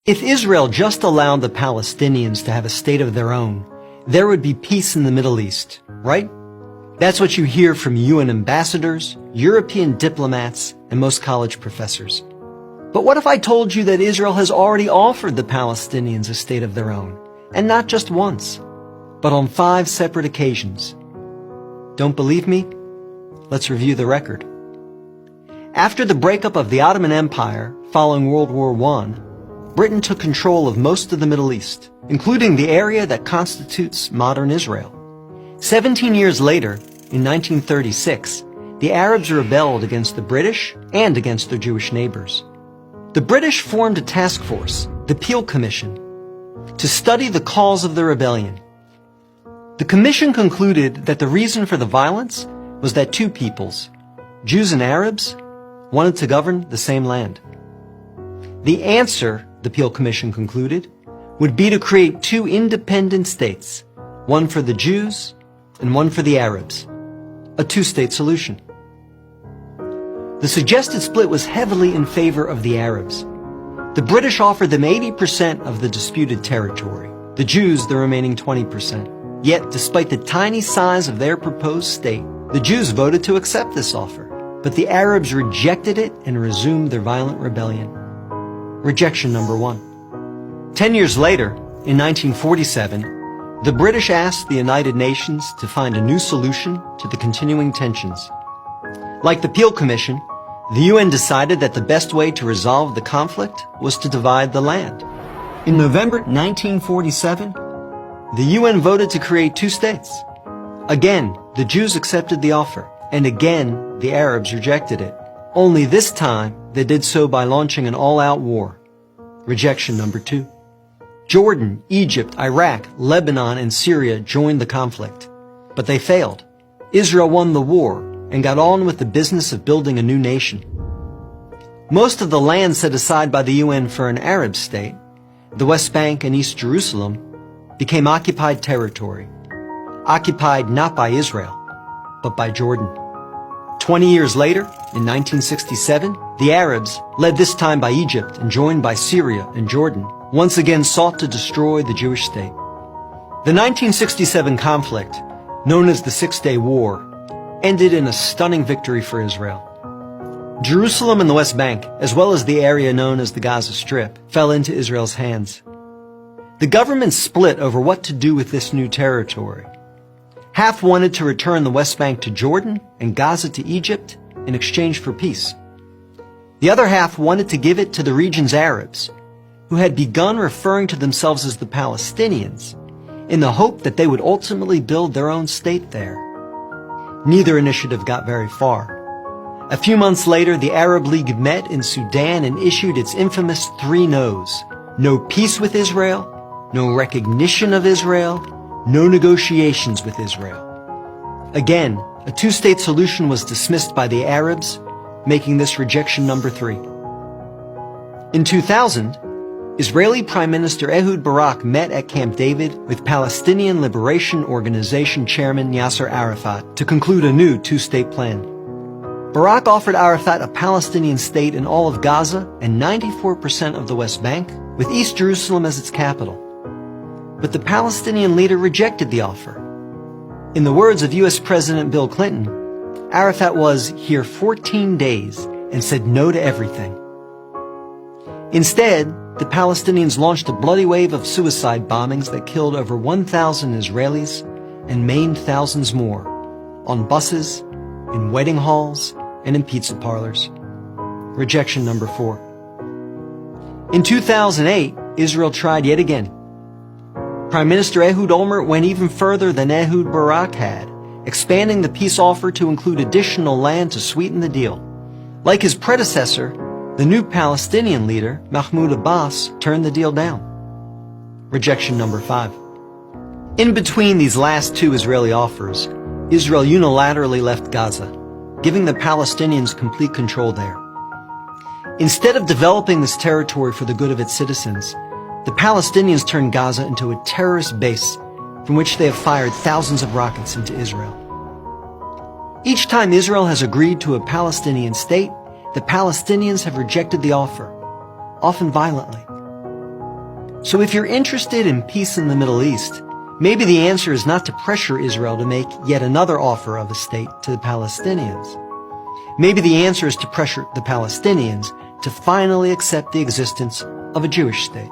If Israel just allowed the Palestinians to have a state of their own, there would be peace in the Middle East, right? That's what you hear from UN ambassadors, European diplomats, and most college professors. But what if I told you that Israel has already offered the Palestinians a state of their own, and not just once, but on 5 separate occasions? Don't believe me? Let's review the record. After the breakup of the Ottoman Empire following World War I, Britain took control of most of the Middle East, including the area that constitutes modern Israel. 17 years later, in 1936, the Arabs rebelled against the British and against their Jewish neighbors. The British formed a task force, the Peel Commission, to study the cause of the rebellion. The commission concluded that the reason for the violence was that 2 peoples, Jews and Arabs, wanted to govern the same land. The answer, the Peel Commission concluded, would be to create 2 independent states, one for the Jews and one for the Arabs, a 2-state solution. The suggested split was heavily in favor of the Arabs. The British offered them 80% of the disputed territory, the Jews the remaining 20%. Yet, despite the tiny size of their proposed state, the Jews voted to accept this offer, but the Arabs rejected it and resumed their violent rebellion. Rejection number 1. 10 years later, in 1947, the British asked the United Nations to find a new solution to the continuing tensions. Like the Peel Commission, the UN decided that the best way to resolve the conflict was to divide the land. In November 1947, the UN voted to create 2 states. Again, the Jews accepted the offer, and again, the Arabs rejected it. Only this time, they did so by launching an all-out war. Rejection number 2. Jordan, Egypt, Iraq, Lebanon, and Syria joined the conflict, but they failed. Israel won the war and got on with the business of building a new nation. Most of the land set aside by the UN for an Arab state, the West Bank and East Jerusalem, became occupied territory, occupied not by Israel, but by Jordan. 20 years later, in 1967, the Arabs, led this time by Egypt and joined by Syria and Jordan, once again sought to destroy the Jewish state. The 1967 conflict, known as the 6-Day War, ended in a stunning victory for Israel. Jerusalem and the West Bank, as well as the area known as the Gaza Strip, fell into Israel's hands. The government split over what to do with this new territory. Half wanted to return the West Bank to Jordan and Gaza to Egypt in exchange for peace. The other half wanted to give it to the region's Arabs, who had begun referring to themselves as the Palestinians, in the hope that they would ultimately build their own state there. Neither initiative got very far. A few months later, the Arab League met in Sudan and issued its infamous 3 no's. No peace with Israel, no recognition of Israel, no negotiations with Israel. Again, a 2-state solution was dismissed by the Arabs, making this rejection number 3. In 2000, Israeli Prime Minister Ehud Barak met at Camp David with Palestinian Liberation Organization Chairman Yasser Arafat to conclude a new 2-state plan. Barak offered Arafat a Palestinian state in all of Gaza and 94% of the West Bank, with East Jerusalem as its capital. But the Palestinian leader rejected the offer. In the words of U.S. President Bill Clinton, Arafat was here 14 days and said no to everything. Instead, the Palestinians launched a bloody wave of suicide bombings that killed over 1,000 Israelis and maimed thousands more, on buses, in wedding halls, and in pizza parlors. Rejection number 4. In 2008, Israel tried yet again. Prime Minister Ehud Olmert went even further than Ehud Barak had, expanding the peace offer to include additional land to sweeten the deal. Like his predecessor, the new Palestinian leader, Mahmoud Abbas, turned the deal down. Rejection number 5. In between these last 2 Israeli offers, Israel unilaterally left Gaza, giving the Palestinians complete control there. Instead of developing this territory for the good of its citizens, the Palestinians turned Gaza into a terrorist base from which they have fired thousands of rockets into Israel. Each time Israel has agreed to a Palestinian state, the Palestinians have rejected the offer, often violently. So if you're interested in peace in the Middle East, maybe the answer is not to pressure Israel to make yet another offer of a state to the Palestinians. Maybe the answer is to pressure the Palestinians to finally accept the existence of a Jewish state.